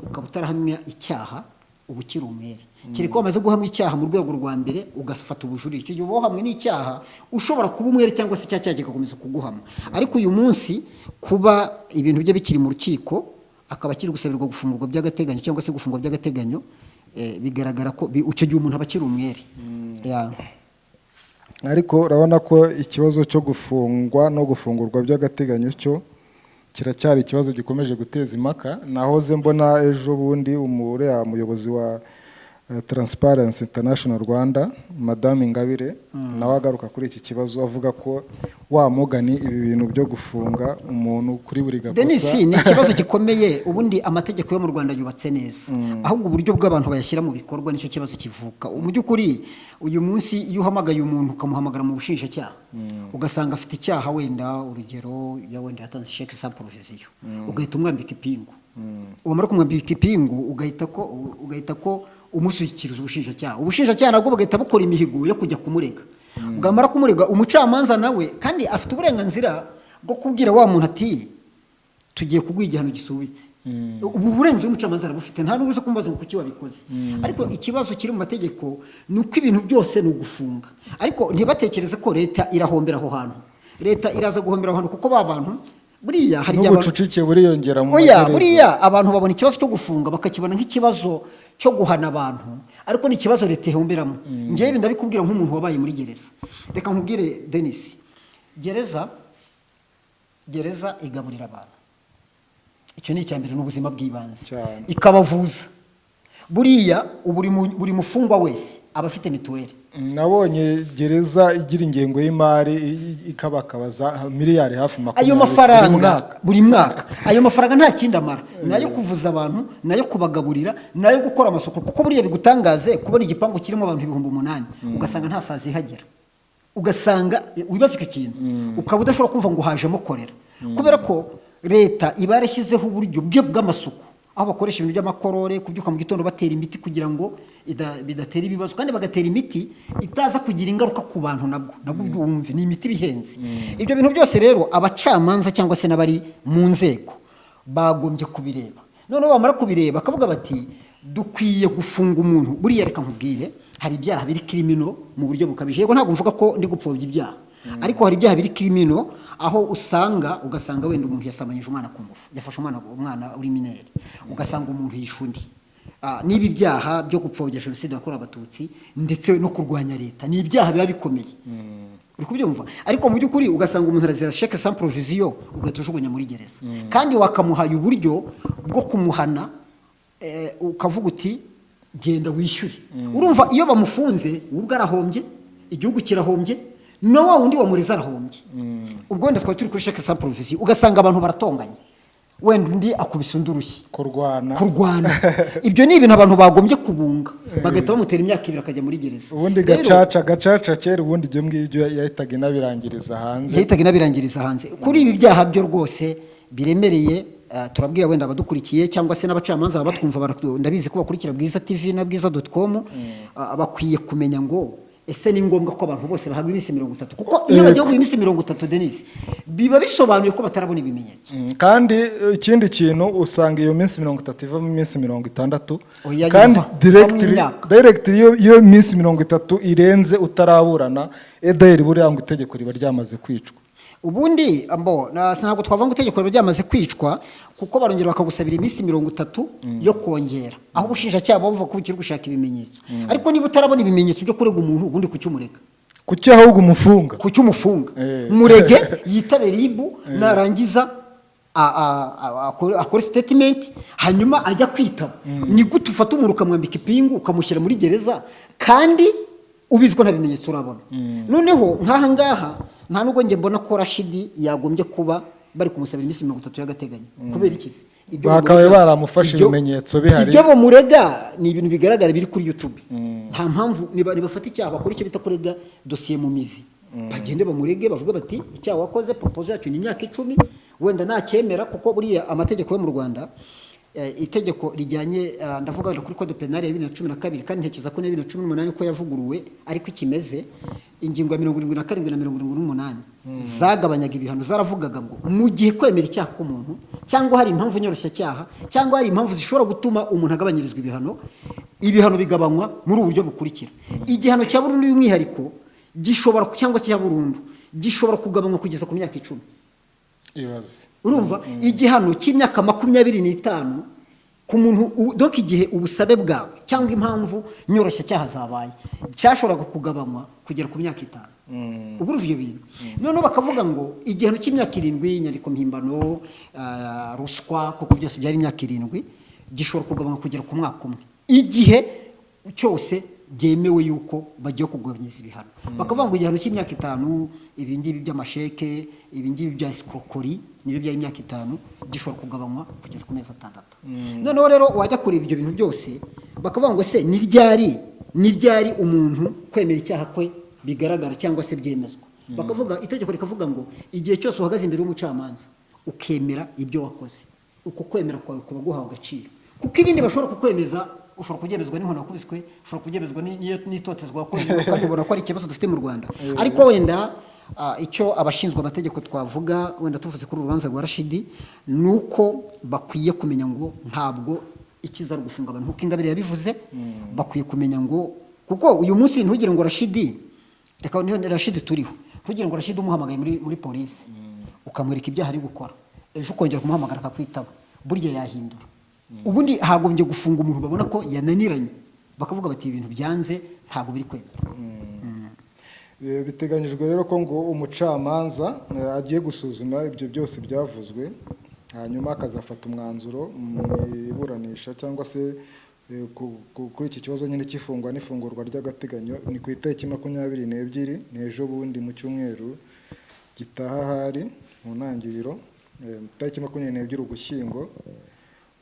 ukaba utarahamya icyaha uba ukiri umwere. Kereka wamaze guhamya icyaha mu rwego rwa mbere ugafata ubujurire, icyo gihe uba wahamwe n'icyaha ushobora kuba umwere cyangwa se icyaha kigakomeza kuguhama. Ariko uyu munsi kuba ibintu bye bikiri mu rukiko, akaba akiri gusabirwa gufungurwa by'agateganyo cyangwa se gufungwa by'agateganyo, bigaragara ko icyo gihe umuntu aba akiri umwere. Ariko urabona ko ikibazo cyo gufungwa no gufungurwa by'agateganyo cyo kiracyari ikibazo gikomeje guteza impaka. Nahoze mbona ejo bundi umuyobozi wa Transparency International Rwanda, Madame Ingabire, nawe agaruka kuri iki kibazo avuga ko wamugani ibi bintu byo gufunga umuntu kuri buri gakosa. Denis, ni ikibazo gikomeye. Ubundi amategeko yo mu Rwanda yubatse neza, ahubwo uburyo bw'abantu bayashyira mu bikorwa nicyo kibazo kivuka. Mu by'ukuri uyu munsi iyo uhamagaye umuntu ukamuhamagara mu bushinjacyaha, ugasanga afite icyaha, wenda urugero wenda yatanze chèque sans provision, ugahita umwambika ipingu. Wamara kumwambika ipingu ugahita ko umushyikiriza ubushinjacyaha nabwo bagahita bukora imihigo yo kujya kumurega. Bwamara kumurega, umucamanza nawe kandi afite uburenganzira bwo kubwira wa muntu ati tugiye kuguha igihano gisubitse, ubu burenganzira umucamanza arabufite, nta n'ubuze kumubaza ngo kuki wabikoze. Ariko ikibazo kiri mu mategeko ni uko ibintu byose ni ugufunga, ariko ntibatekereze ko leta irahombera aho hantu. Leta iraza guhombera aho hantu kuko ba bantu buriya hari n'ubucucike buriyongera mu magereza. Buriya abantu babona ikibazo cyo gufunga bakakibona nk'ikibazo cyo guhana abantu, ariko ni ikibazo leta ihomberamo. Njyewe ndabikubwira nk'umuntu wabaye muri gereza. Reka nkubwire Denis, gereza igaburira abantu, icyo ni icyambere n'ubuzima bw'ibanze, ikabavuza. Buriya buri mufungwa wese aba afite mituweli. Nabonye gereza igira ingengo y'imari ikabakabaza miliyari hafi 20 ayo mafaranga buri mwaka. Ayo mafaranga nta kindi amara, nayo kuvuza abantu, nayo kubagaburira, nayo gukora amasuku. Kuko buriya bigutangaze kubona igipangu kirimo abantu 8,000 ugasanga nta sazi ihagera, ugasanga wibaza icyo kintu, ukaba udashobora kumva ngo hajemo korera, kubera ko leta iba yarashyizeho uburyo bw'amasuku, aho bakoresha ibintu by'amakorore, kubyuka mu gitondo batera imiti kugira ngo bidatera ibibazo, kandi bagatera imiti itaza kugira ingaruka ku bantu. nabwo byumve ni imiti bihenze. Ibyo bintu byose rero abacamanza cyangwa se n'abari mu nzego bagombye kubireba. Noneho bamara kubireba akavuga bati dukwiye gufunga umuntu. Buriya reka nkubwire, hari ibyaha biri criminal mu buryo bukabije. Yego ntabwo mvuga ko ndi gupfobya ibyaha, ariko hari ibyaha biri criminal aho ugasanga wenda umuntu yasamanyije umwana ku ngufu, yafashe umwana uri mineri, ugasanga umuntu yishe undi. Nibi byaha byo gupfobya jenoside yakorewe abatutsi ndetse no kurwanya leta, ni ibyaha biba bikomeye. Uri kubyumva? Ariko mu by'ukuri ugasanga umuntu arazira chèque sans provision ugatujugunya muri gereza, kandi wakamuhaye uburyo bwo kumuhana, ukavuga uti genda wishyure. Urumva iyo bamufunze ubwo arahombye, igihugu kirahombye, no wa wundi wamureza arahombye. Ubwo wenda twari turi kuri chèque sans provision ugasanga abantu baratonganye, wenda undi akubise undi urushyi, kurwana. Ibyo ni ibintu abantu bagombye kubunga, bagahita bamutera imyaka 2 akajya muri gereza. Ubundi gacaca kera ubundi ibyo ngibyo yahitaga inabirangiriza hanze. Kuri ibi byaha byo rwose biremereye, turabwira wenda abadukurikiye cyangwa se n'abacamanza batwumva, ndabizi ko bakurikira Bwiza TV na bwiza.com, bakwiye kumenya ngo ese ni ngombwa ko abantu bose bahabwa iminsi 30, kuko iyo bagiye ku iminsi 30 Denis biba bisobanuye ko batarabona ibimenyetso. Kandi ikindi kintu usanga iyo minsi 30 iva mu minsi 60, kandi direct iyo minsi 30 irenze utaraburana edaheri buriya ngo itegeko riba ryamaze kwicwa. Ubundi ntabwo twavuga ngo itegeko riba ryamaze kwicwa, kuko barongera bakagusabira iminsi 30 yo kongera, aho ubushinjacyaha buvuga ko ukiri gushaka ibimenyetso. Ariko niba utarabona ibimenyetso byo kurega umuntu, ubundi kucyumurega, kuki ahubwo umufunga, murege yitabere ibu, narangiza akora statement, hanyuma ajya kwitaba. Ni gute ufata umuntu ukamwambika ipingu ukamushyira muri gereza kandi ubizwa nta bimenyetso urabona? Noneho nk'aha ngaha nta nubwo nge mbona ko Rashidi yagombye kuba bari kumusabira iminsi 30 y'agateganyo. Kubera iki? Bakabaye baramufashe ibimenyetso bihari. Ibyo bamurega ni ibintu bigaragara biri kuri YouTube. Nta mpamvu nibafata icyaha bakora icyo bita kurega dosiye mu mizi, bagende bamurege, bavuga bati icyaha wakoze, proposal yacu ni imyaka 10, wenda nacyemera, kuko buriya amategeko yo mu Rwanda, itegeko rijyanye ndavuga kuri code penal ya 2012, kandi ntekereza ko na 2018 ko yavuguruwe, ariko ikimeze ingingo ya 77 na 78 zagabanyaga ibihano. Zaravugaga ngo mu gihe kwemera icyaha k'umuntu cyangwa hari impamvu nyoroshya cyaha cyangwa hari impamvu zishobora gutuma umuntu agabanyirizwa ibihano bigabanywa muri ubu buryo bukurikira. Igihano cya burundu y'umwihariko gishobora cyangwa cya burundu gishobora kugabanywa kugeza ku myaka 10. Urumva? Igihano cy'imyaka 25 ku muntu doka igihe ubusabe bwawe cyangwa impamvu nyoroshya cyaha zabaye cyashoboraga kugabanywa kugera ku myaka 5. Ubwo ivyo bintu none bakavuga ngo igihano cy'imyaka 7 nyandiko mpimbano, ruswa, kuko byose byari imyaka 7, gishobora kugabanywa kugera ku mwaka 1 igihe cyose byemewe yuko bagiye kugabanyiriza ibihano. Bakavuga ngo igihano cy'imyaka 5, ibingibi by'amasheke, ibingibi bya escroquerie, niyo byari imyaka 5, gishobora kugabanywa kugeza ku mezi 6. Noneho rero wajya kureba ibyo bintu byose, bakavuga ngo se ni ryari umuntu kwemera icyaha kwe bigaragara cyangwa se byemezwa. Bakavuga itegeko rikavuga ngo igihe cyose uhagaze imbere y'umucamanza ukemera ibyo wakoze, uko kwemera kwawe kuba guhawe agaciro, kuko ibindi bashobora kukwemeza, ushobora kubyemezwa n'inkono yakubiswe, ushobora kubyemezwa n'itotezwa wakoze, kandi ubona ko ari ikibazo dufite mu Rwanda. Ariko wenda icyo abashinzwe amategeko twavuga wenda tuvuze kuri urubanza rwa Rashidi ni uko bakwiye kumenya ngo ntabwo ikiza ari gufunga abantu nk'uko Ingabire yabivuze. Bakwiye kumenya ngo kuko uyu munsi ntugire ngo Rashidi reka niyo Rashidi turiho, ntugire ngo Rashidi umuhamagaye muri polisi ukamwereka ibyaha ari gukora, ejo ukongera kumuhamagara akakwitaba, burya yahindura. Ubundi hagombye gufunga umuntu babona ko yananiranye, bakavuga bati ibintu byanze ntabwo biri kwemera. Biteganyijwe rero ko ngo umucamanza agiye gusuzuma ibyo byose byavuzwe, hanyuma akazafata umwanzuro mu iburanisha cyangwa se kuri iki kibazo nyine cy'ifungwa n'ifungurwa ry'agateganyo. Ni ku itariki 22 n'ejo bundi mu cyumweru gitaha hari mu ntangiriro, itariki 22 Ugushyingo.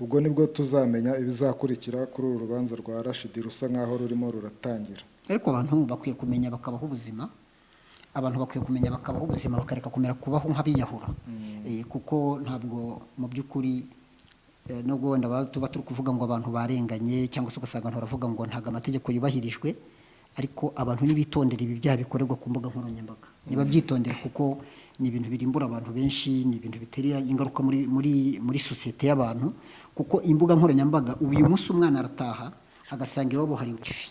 Ubwo nibwo tuzamenya ibizakurikira kuri uru rubanza rwa Rashidi rusa nkaho rurimo ruratangira. Ariko abantu bakwiye kumenya bakabaho ubuzima, bakareka kumera kubaho nk'abiyahura. Kuko ntabwo mu by'ukuri nubwo wenda tuba turi kuvuga ngo abantu barenganye cyangwa se ugasanga abantu baravuga ngo ntabwo amategeko yubahirijwe, ariko abantu nibitondera ibi byaha bikorerwa ku mbuga nkoranyambaga, nibabyitondera kuko ni ibintu birimbura abantu benshi, ni ibintu bitera ingaruka muri sosiyete y'abantu. Kuko imbuga nkoranyambaga ubu uyu munsi umwana arataha agasanga iwabo hari wifi,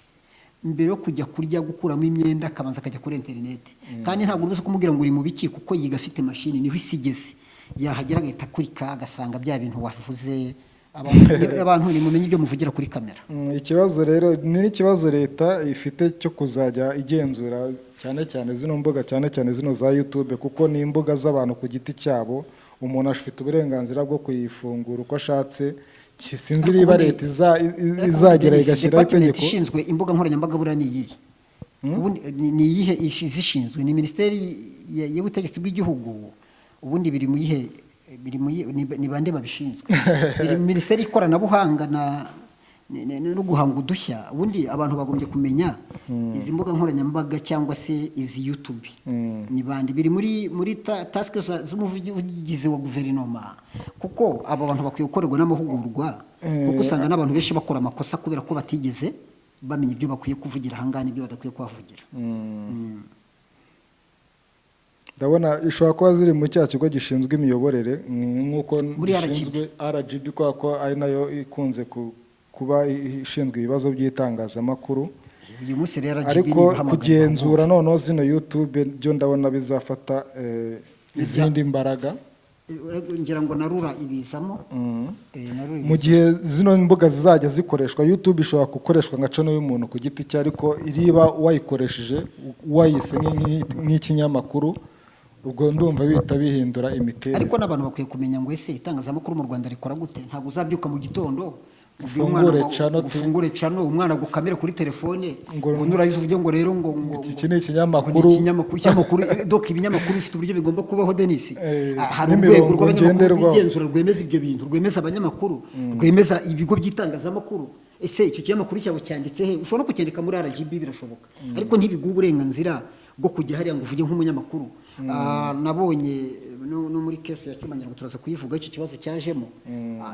mbere yo kujya kurya gukuramo imyenda akabanza akajya kuri interineti. Kandi ntabwo uruzi kumubwira ngo uri mu biki, kuko yiga afite mashini niho isigeze, yahagera agahita akurika agasanga bya bintu wavuze. Abantu nimumenye ibyo muvugira kuri kamera. Ikibazo rero ni n'ikibazo leta ifite cyo kuzajya igenzura cyane cyane zino mbuga, cyane cyane zino za YouTube, kuko ni imbuga z'abantu ku giti cyabo. Umuntu afite uburenganzira bwo kuyifungura uko ashatse. Sinzi niba leta izagera igashyiraho itegeko. Ishinzwe imbuga nkoranyambaga buriya ni iyihe? Ni iyihe zishinzwe? Ni Minisiteri y'Ubutegetsi bw'Igihugu? Ubundi biri mu yihe? Ni bande babishinzwe? Biri Minisiteri y'Ikoranabuhanga no guhanga udushya. Ubundi abantu bagombye kumenya izi mbuga nkoranyambaga cyangwa se izi YouTube ni bande. Biri muri task z'umuvugizi wa guverinoma, kuko aba bantu bakwiye gukorerwa n'amahugurwa, kuko usanga n'abantu benshi bakora amakosa kubera ko batigeze bamenya ibyo bakwiye kuvugira ahangana ibyo badakwiye kuhavugira. Ndabona ishobora kuba ziri mu cya kigo gishinzwe imiyoborere nk'uko gishinzwe RGB, ko ari nayo ikunze kuba ishinzwe ibibazo by'itangazamakuru. Uyu munsi rero ariko kugenzura noneho zino YouTube byo ndabona bizafata izindi mbaraga. Ngira ngo narura ibizamo. Mu gihe zino mbuga zizajya zikoreshwa, YouTube ishobora gukoreshwa nka channel y'umuntu ku giti cye, ariko iriba wayikoresheje wayise nk'ikinyamakuru, ubwo ndumva bita bihindura imiterere. Ariko n'abantu bakwiye kumenya ngo ese itangazamakuru mu Rwanda rikora gute. Ntabwo uzabyuka mu gitondo ufungure channel umwana gukamera kuri telefone ngo nurayize uvuge ngo rero ngo iki ni ikinyamakuru donc ibinyamakuru bifite uburyo bigomba kubaho. Denis, hari urwego rw'abanyamakuru bigenzura rwemeza ibyo bintu, rwemeza abanyamakuru, rwemeza ibigo by'itangazamakuru. Ese icyo kinyamakuru cyabo cyanditse he? Ushobora no kucyandika muri RGB birashoboka, ariko ntibiguha uburenganzira bwo kujya hariya ngo uvuge nk'umunyamakuru. Nabonye no muri case ya Cyumanyira ngo turaza kuyivuga icyo kibazo cyajemo.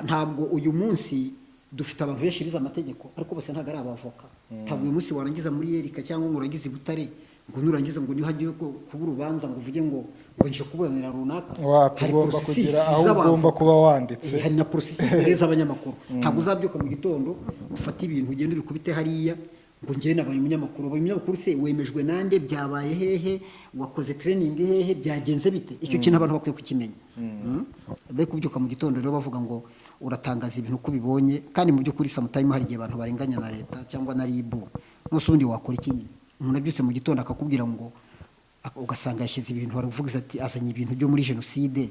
Ntabwo uyu munsi dufite abantu benshi bize amategeko, ariko bose ntabwo ari abavoka. Ntabwo uyu munsi warangiza muri Yerika cyangwa ngo urangize i Butare ngo nurangiza ngo niho hagiye kuba urubanza ngo uvuge ngo nje kuburanira runaka. Ugomba kugira aho ugomba kuba wanditse. Hari na processes z'abanyamakuru. Ntabwo uzabyuka mu gitondo ufata ibintu ugenda ubikubite hariya ngo njye nabaye umunyamakuru. Umunyamakuru se wemejwe nande? Byabaye hehe? Wakoze training hehe? Byagenze bite? Icyo kintu abantu bakwiye kukimenya. Be kubyuka mu gitondo rero bavuga ngo uratangaza ibintu uko bibonye, kandi mu by'ukuri sometime hari igihe abantu barenganya na leta cyangwa na RIB. Nose ubundi wakora iki? Umuntu abyutse mu gitondo akakubwira ngo, ugasanga yashyize ibintu baravuga ati azanye ibintu byo muri jenoside,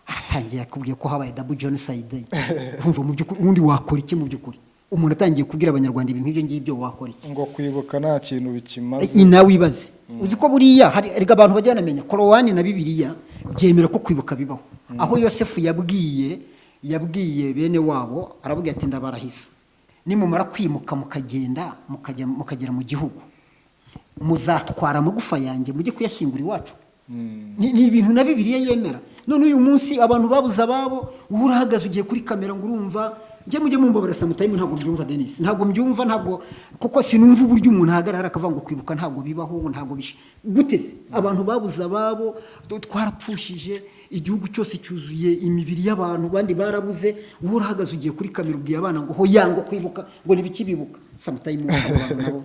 atangiye akubwiye ko habaye double genocide. Urumva mu by'ukuri ubundi wakora iki mu by'ukuri? Umuntu atangiye kubwira abanyarwanda ibintu ibyo ngibyo wakora iki? Ngo kwibuka nta kintu bikimaze. Nawe wibaze. Uzi ko buriya hari abantu bajyana menya Korowani na Bibiliya byemera ko kwibuka bibaho. Aho Yosefu yabwiye bene wabo, aravuga ati ndabarahisa, nimumara kwimuka mukagenda mukagera mu gihugu, muzatwara amagufa yanjye mujye kuyashyingura iwacu. Ni ibintu na Bibiliya yemera. None uyu munsi abantu babuze ababo, urahagaze ugiye kuri kamera ngo urumva njye mujye mumbabara samutayimu ntabwo mbyumva Denis, ntabwo mbyumva, ntabwo, kuko sinumva uburyo umuntu ahagarara akavuga ngo kwibuka ntabwo bibaho, ntabwo guteze. Abantu babuze ababo, twarapfushije, igihugu cyose cyuzuye imibiri y'abantu, bandi barabuze, wowe urahagaze ugiye kuri kamera ubwiye abana ngo hoya ngo kwibuka ngo nibikibibuka. Samutayimu nabo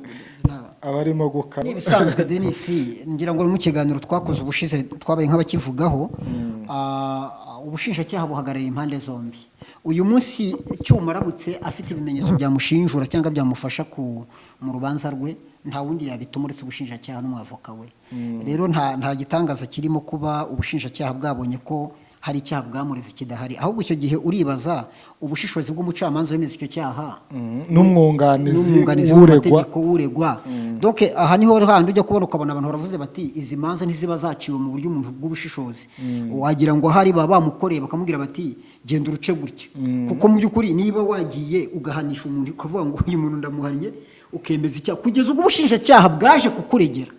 abarimo gukara n'ibisanzwe Denis, ngira ngo mu kiganiro twakoze ubushize twabaye nk'abakivugaho, ubushinjacyaha buhagarariye impande zombi. Uyu munsi Cyuma aramutse afite ibimenyetso byamushinjura cyangwa byamufasha mu rubanza rwe, nta wundi yabituma uretse ubushinjacyaha n'umwavoka we. Rero nta gitangaza kirimo kuba ubushinjacyaha bwabonye ko hari icyaha bwamureze kidahari, ahubwo icyo gihe uribaza ubushishozi bw'umucamanza wemeza icyo cyaha n'umwunganizi w'uregwa. Donc aha niho handi ujya kubona ukabona abantu baravuze bati izi manza ntiziba zaciwe mu buryo umuntu bw'ubushishozi, wagira ngo hari baba bamukoreye bakamubwira bati genda uruce gutya, kuko mu by'ukuri niba wagiye ugahanisha umuntu ukavuga ngo uyu muntu ndamuhannye ukemeza icyaha kugeza ubwo ubushinjacyaha bwaje kukuregera,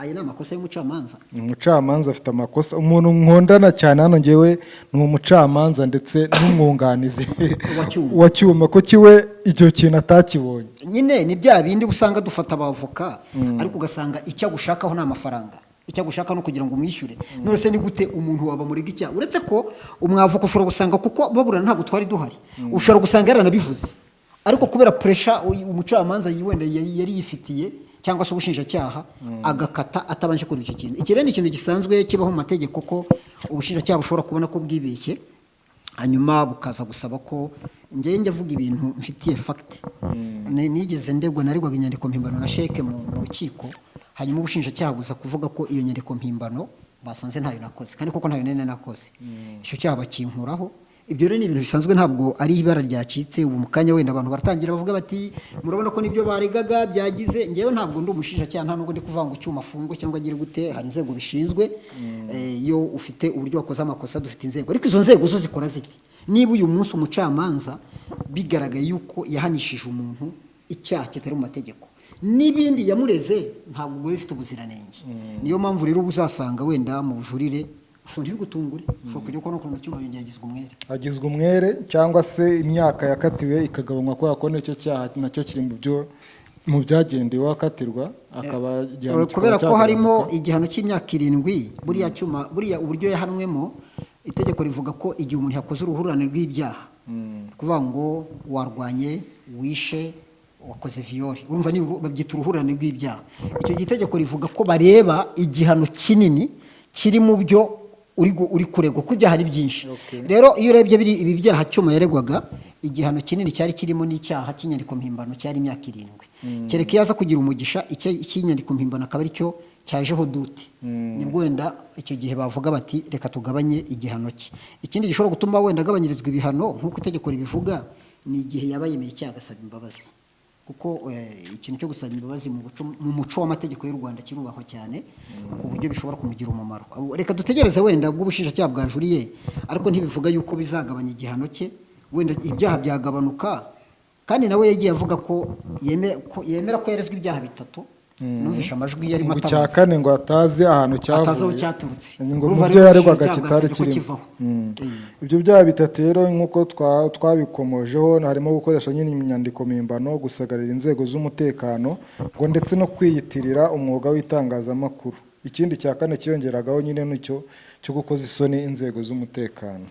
aya ni amakosa y'umucamanza. Umucamanza afite amakosa. Umuntu nkondana cyane hano ngewe ni umucamanza ndetse n'umwunganizi wa Cyuma, ko kiwe icyo kintu atakibonye. Nyine ni bya bindi usanga dufata abavoka, ariko ugasanga icyo agushakaho ni amafaranga, icyo agushaka no kugira ngo umwishyure. None se ni gute umuntu waba murega icyaha? Uretse ko umwavoka ushobora gusanga, kuko baburana ntabwo twari duhari, ushobora gusanga yaranabivuze, ariko kubera pressure umucamanza wenda yari yifitiye cyangwa se ubushinjacyaha agakata atabanje kuri icyo kintu. Iki rero ni ikintu gisanzwe kibaho mu mategeko, ko ubushinjacyaha bushobora kubona ko bwibeshye, hanyuma bukaza gusaba ko njye avuga ibintu mfitiye fact. Nigeze naregwaga inyandiko mpimbano na sheke mu rukiko, hanyuma ubushinjacyaha buza kuvuga ko iyo nyandiko mpimbano basanze ntayo nakoze, kandi koko ntayo nene nakoze. Icyo cyaha bakinkuraho. Ibyo rero ni ibintu bisanzwe, ntabwo ari ibara ryacitse. Ubu mu kanya wenda abantu baratangira bavuga bati murabona ko nibyo baregaga byagize. Ngewe ntabwo ndi umushinjacyaha, nta nubwo ndi kuvuga ngo Cyuma afungwe cyangwa agire gute. Hari inzego bishinzwe, iyo ufite uburyo wakoze amakosa dufite inzego, ariko izo nzego zo zikora ziti. Niba uyu munsi umucamanza bigaragaye yuko yahanishije umuntu icyaha kitari mu mategeko, n'ibindi yamureze ntabwo biba bifite ubuziranenge. Niyo mpamvu rero uzasanga wenda mu bujurire ushobora gutungura, ushobora kujya kubona ukuntu Cyuma agizwe umwere cyangwa se imyaka yakatiwe ikagabanywa, kubera ko nicyo cyaha nacyo kiri mu byagendewe akatirwa, akaba kubera ko harimo igihano cy'imyaka 7. Buriya Cyuma, buriya uburyo yahanwemo, itegeko rivuga ko igihe umuntu yakoze uruhurirane rw'ibyaha, kuvuga ngo warwanye, wishe, wakoze viole, urumva ni babyita uruhurirane rw'ibyaha. Icyo gitegeko rivuga ko bareba igihano kinini kiri mu byo uri kuregwa, ko ibyaha ari byinshi. Rero iyo urebye ibi byaha Cyuma yaregwaga, igihano kinini cyari kirimo n'icyaha cy'inyandiko mpimbano cyari imyaka 7. Kereka yaza kugira umugisha icy'inyandiko mpimbano akaba ari cyo cyajeho dute, nibwo wenda icyo gihe bavuga bati reka tugabanye igihano cye. Ikindi gishobora gutuma wenda agabanyirizwa ibihano nk'uko itegeko ribivuga, ni igihe yaba yemeye icyaha agasaba imbabazi, kuko ikintu cyo gusaba imbabazi mu muco w'amategeko y'u Rwanda kirubahwa cyane, ku buryo bishobora kumugira umumaro. Reka dutegereze wenda bw'ubushinjacyaha bwajuriye, ariko ntibivuga yuko bizagabanya igihano cye, wenda ibyaha byagabanuka. Kandi nawe yagiye avuga ko yemera ko yarezwe ibyaha 3. Numvisha amajwi yari matabaza cya kane ngo atazi ahantu cyaturutse, ngo mu byo yaregwaga kitari kirimo. Ibyo byaha 3 rero nk'uko twabikomojeho, harimo gukoresha nyine inyandiko mpimbano, gusagarira inzego z'umutekano, ngo ndetse no kwiyitirira umwuga w'itangazamakuru. Ikindi cya kane kiyongeragaho nyine n'icyo cyo gukoza isoni inzego z'umutekano.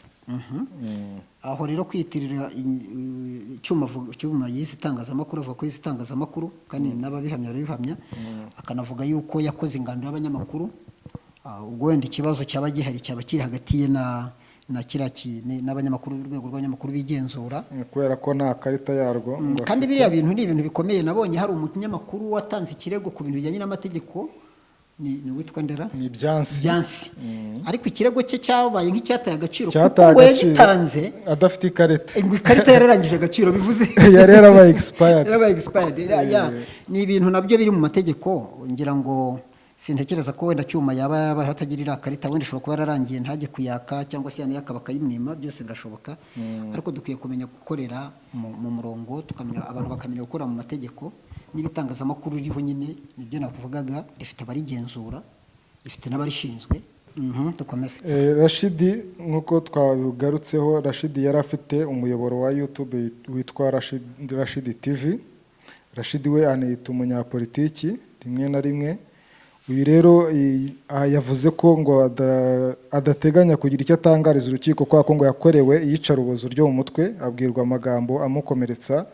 Aho rero kwiyitirira Cyuma yize itangazamakuru, avuga ko yize itangazamakuru, kandi n'ababihamya akanavuga yuko yakoze ingando y'abanyamakuru. Ubwo wenda ikibazo cyaba gihari cyaba kiri hagati ye n'abanyamakuru b'urwego rw'abanyamakuru bigenzura, kubera ko nta karita yarwo. Kandi biriya bintu ni ibintu bikomeye. Nabonye hari umunyamakuru watanze ikirego ku bintu bijyanye n'amategeko, ni witwa Ndera, ni Byansi. Ariko ikirego cye cyabaye nk'icyataye agaciro, kuko yagitanze adafite ikarita. Ikarita yararangije agaciro, bivuze yari yarabaye expired. Ni ibintu nabyo biri mu mategeko. Ngira ngo sintekereza ko wenda Cyuma yaba hatagirira karita, wenda ishobora kuba yararangiye ntajye kuyaka, cyangwa se yanayaka bakayimwima, byose birashoboka. Ariko dukwiye kumenya gukorera mu murongo, tukamenya abantu bakamenya gukora mu mategeko. N'ibitangazamakuru ririho nyine nibyo nakuvugaga, rifite abarigenzura, rifite n'abarishinzwe, dukomeze. Rashidi nk'uko twabigarutseho, Rashidi yari afite umuyoboro wa YouTube witwa Rashidi TV. Rashidi we aniyita umunyapolitiki rimwe na rimwe. Uyu rero yavuze ko ngo adateganya kugira icyo atangariza urukiko kubera ko ngo yakorewe iyicarubozo ryo mu mutwe, abwirwa amagambo amukomeretsa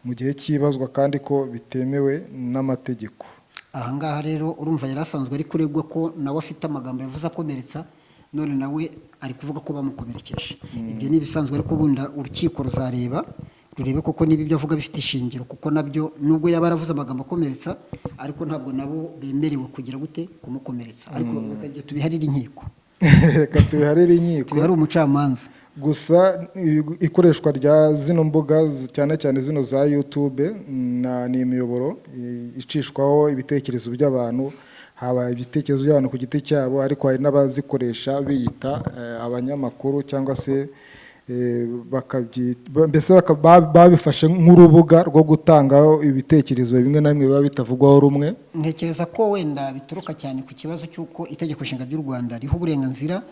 mu gihe cy'ibazwa kandi ko bitemewe n'amategeko. Ahangaha rero urumva yari asanzwe ari kuregwa ko nawe afite amagambo yavuze akomeretsa, none nawe ari kuvuga ko bamukomerekeje. Ibyo ni ibisanzwe, ariko ubundi urukiko rurebe koko niba ibyo avuga bifite ishingiro, kuko nabyo nubwo yaba yaravuze amagambo akomeretsa ariko ntabwo nabo bemerewe kugira gute kumukomeretsa. Ariko reka tubiharire inkiko, reka tubiharire inkiko, tubihari umucamanza. Gusa ikoreshwa rya zino mbuga cyane cyane zino za YouTube ni imiyoboro icishwaho ibitekerezo by'abantu, haba ibitekerezo by'abantu ku giti cyabo, ariko hari n'abazikoresha biyita abanyamakuru cyangwa se mbese babifashe nk'urubuga rwo gutangaho ibitekerezo bimwe na bimwe biba bitavugwaho rumwe. Ntekereza ko wenda bituruka cyane ku kibazo cy'uko itegeko nshinga ry'u Rwanda riha uburenganzira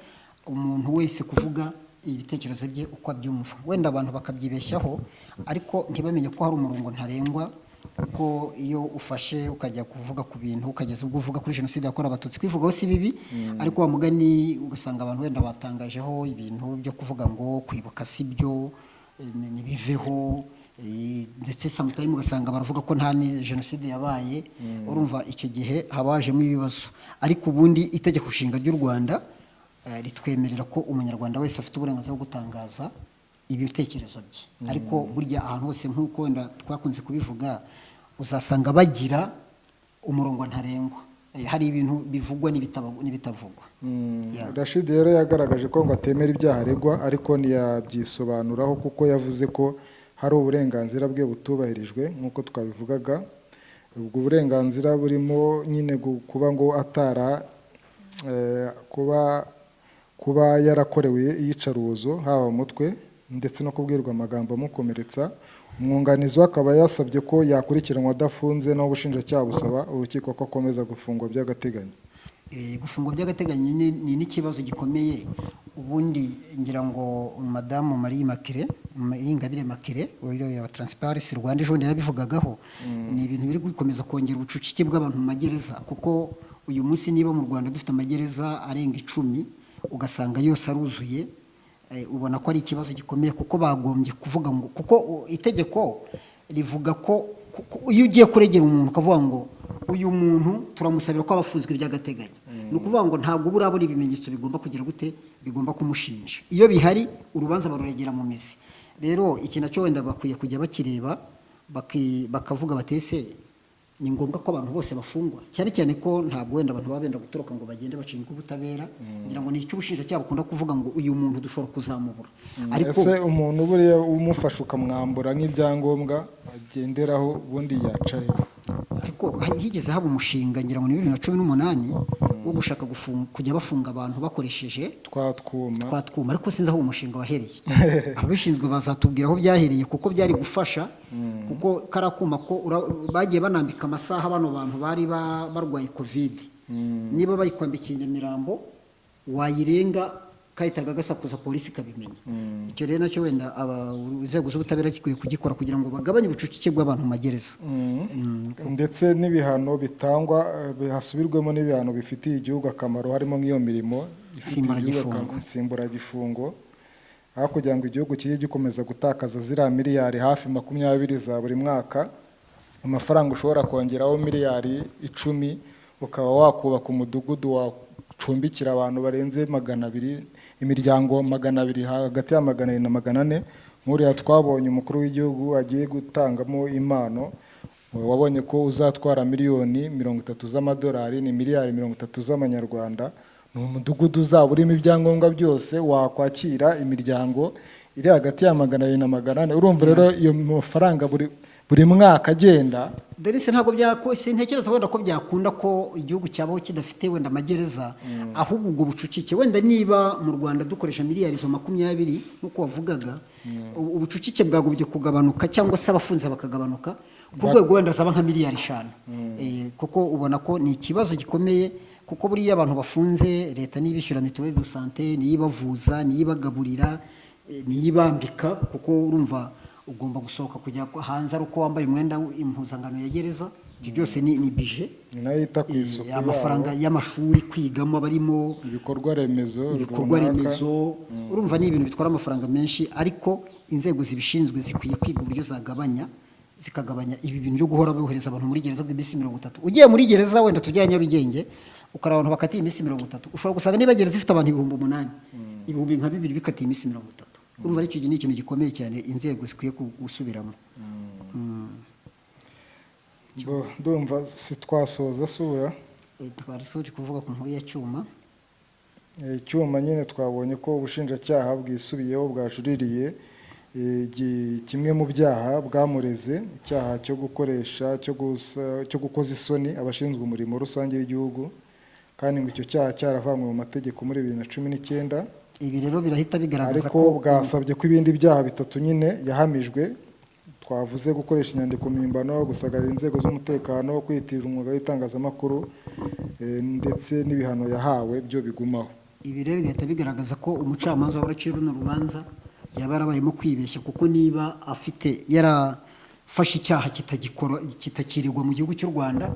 umuntu wese kuvuga ibitekerezo bye uko abyumva. Wenda abantu bakabyibeshyaho ariko ntibamenye ko hari umurongo ntarengwa, kuko iyo ufashe ukajya kuvuga ku bintu ukageza ubwo uvuga kuri jenoside yakorewe Abatutsi, kwivugaho si bibi, ariko wa mugani ugasanga abantu wenda batangajeho ibintu byo kuvuga ngo kwibuka si byo nibiveho, ndetse sometimes ugasanga baravuga ko nta jenoside yabaye. Urumva icyo gihe habajemo ibibazo, ariko ubundi itegeko nshinga ry'u Rwanda ritwemerera ko umunyarwanda wese afite uburenganzira bwo gutangaza ibitekerezo bye. Ariko burya ahantu hose nk'uko wenda twakunze kubivuga, uzasanga bagira umurongo ntarengwa, hari ibintu bivugwa n'ibitavugwa. Rashid rero yagaragaje ko ngo atemera ibyaha aregwa, ariko ntiyabyisobanuraho kuko yavuze ko hari uburenganzira bwe butubahirijwe nk'uko twabivugaga. Ubwo burenganzira burimo nyine kuba ngo kuba yarakorewe iyicarubozo haba mu mutwe ndetse no kubwirwa amagambo amukomeretsa. Umwunganizi we akaba yasabye ko yakurikiranwa adafunze, naho ubushinjacyaha busaba urukiko ko akomeza gufungwa by'agateganyo. Gufungwa by'agateganyo ni n'ikibazo gikomeye. Ubundi ngira ngo madamu Marie Ingabire Makire wa Transparency Rwanda ejo yarabivugagaho, ni ibintu biri gukomeza kongera ubucucike bw'abantu mu magereza, kuko uyu munsi niba mu Rwanda dufite amagereza arenga 10 ugasanga yose aruzuye, ubona ko ari ikibazo gikomeye, kuko bagombye kuvuga ngo, kuko itegeko rivuga ko iyo ugiye kuregera umuntu ukavuga ngo uyu muntu turamusabira ko abafunzwe by'agateganyo, ni ukuvuga ngo ntabwo burabona ibimenyetso bigomba kugira gute, bigomba kumushinja. Iyo bihari urubanza baruregera mu mizi. Rero iki nacyo wenda bakwiye kujya bakireba, bakavuga batese ni ngombwa ko abantu bose bafungwa, cyane cyane ko ntabwo wenda abantu babenda gutoroka ngo bagende bacinga ubutabera. Ngira ngo ni icyo ubushinjacyaha bukunda kuvuga ngo uyu muntu dushobora kuzamubura. Ariko ese umuntu buriya umufasha ukamwambura nk'ibyangombwa agenderaho, ubundi yacaye. Ariko higeze haba umushinga ngira ngo ni 2018 wo gushaka kujya bafunga abantu bakoresheje twatwuma, ariko sinzi aho umushinga wahereye. Ababishinzwe bazatubwira aho byahereye, kuko byari gufasha, kuko karakuma ko bagiye banambika amasaha bano bantu bari barwaye covid, niba bayikwambikiye Nyamirambo wayirenga kahitaga gasakuza polisi kabimenya. Icyo rero nacyo wenda inzego z'ubutabera zikwiye kugikora kugira ngo bagabanye ubucucike bw'abantu mu magereza. Ndetse n'ibihano bitangwa hasubirwemo n'ibihano bifitiye igihugu akamaro, harimo nk'iyo mirimo nsimburagifungo, aho kugira ngo igihugu kijye gikomeza gutakaza ziriya miliyari hafi 20 za buri mwaka, amafaranga ushobora kongeraho miliyari 10 ukaba wakubaka umudugudu wacumbikira abantu barenze 200, imiryango 200, hagati ya 200 na 400. Nk'uriya twabonye umukuru w'igihugu agiye gutangamo impano, wabonye ko uzatwara miliyoni 30 z'amadolari, ni miliyari 30 z'amanyarwanda. Ni umudugudu uzaba urimo ibyangombwa byose, wakwakira imiryango iri hagati ya 200 na 400. Urumva rero iyo mafaranga buri mwaka agenda. Derise ntabwo sintekereza wenda ko byakunda ko igihugu cyabaho kidafite wenda amagereza, ahubwo ubwo bucucike wenda niba mu Rwanda dukoresha miliyari 20 nkuko wavugaga, ubucucike bwagobye kugabanuka cyangwa se abafunze bakagabanuka ku rwego wenda zaba nka miliyari 5. Kuko ubona ko ni ikibazo gikomeye, kuko buriya abantu bafunze leta niyo ibishyura mituweli de sante, niyo ibavuza, niyo ibagaburira, niyo ibambika, kuko urumva ugomba gusohoka kujya hanze ari uko wambaye umwenda impuzangano ya gereza. Ibyo byose ni bije, ni nayo yita ku isuku amafaranga y'amashuri kwigamo abarimo, ibikorwa remezo urumva ni ibintu bitwara amafaranga menshi, ariko inzego zibishinzwe zikwiye kwiga uburyo zikagabanya ibi bintu byo guhora bohereza abantu muri gereza bw'iminsi 30. Ugiye muri gereza wenda tujyanye Nyarugenge ukaraba abantu bakatiye iminsi 30, ushobora gusanga niba gereza ifite abantu 8,000 ibihumbi nka 2 bikatiye iminsi 30. Urumva ari cyo ni ikintu gikomeye cyane inzego zikwiye gusubiramo. Ndumva sitwasoza sura twari turi kuvuga ku nkuru ya Cyuma. Cyuma nyine twabonye ko ubushinjacyaha bwisubiyeho bwajuririye kimwe mu byaha bwamureze, icyaha cyo gukoresha cyo gukoza isoni abashinzwe umurimo rusange w'igihugu, kandi ngo icyo cyaha cyaravanywe mu mategeko muri 2019. Ibi rero birahita bigaragaza ko bwasabye ko ibindi byaha 3 nyine yahamijwe, twavuze gukoresha inyandiko mpimbano, gusagarira inzego z'umutekano, kwiyitirira umwuga w'itangazamakuru, ndetse n'ibihano yahawe byo bigumaho. Ibi rero bigahita bigaragaza ko umucamanza w'abaciro runo rubanza yaba yarabayemo kwibeshya, kuko niba afite yarafashe icyaha kitakirirwa mu gihugu cy'u Rwanda,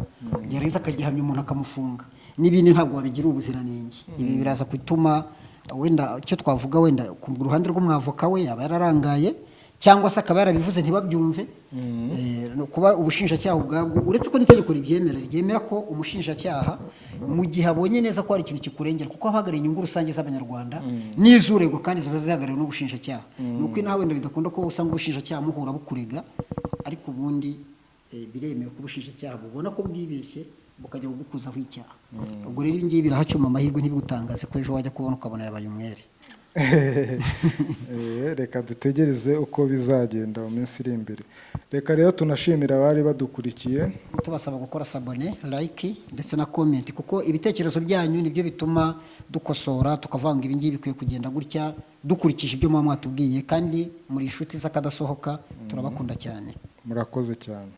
yareza akagihamya umuntu akamufunga, n'ibindi ntabwo wabigira ubuziranenge. Ibi biraza gutuma wenda icyo twavuga wenda ku ruhande rw'umwavoka we yaba yararangaye, cyangwa se akaba yarabivuze ntibabyumve. Kuba ubushinjacyaha ubwabwo, uretse ko n'itegeko ryemera ko umushinjacyaha mu gihe abonye neza ko hari ikintu kikurengera, kuko abahagarariye inyungu rusange z'abanyarwanda n'izuregwa kandi ziba zihagarariwe n'ubushinjacyaha. Nuko inaha wenda bidakunda ko usanga ubushinjacyaha muhura bukurega, ariko ubundi biremewe ko ubushinjacyaha bubona ko bwibeshye bukajya kugukuzaho icyaha. Ubwo rero ibi ngibi birahacuma amahirwe ntibibutangaze ko ejo wajya kubona ukabona yabaye umwere. Reka dutegereze uko bizagenda mu minsi iri imbere. Reka rero tunashimira abari badukurikiye, tubasaba gukora sabone, like ndetse na comment, kuko ibitekerezo byanyu nibyo bituma dukosora tukavanga ibi ngibi bikwiye kugenda gutya dukurikije ibyo muba mwatubwiye, kandi muri inshuti z'akadasohoka turabakunda cyane. Murakoze cyane.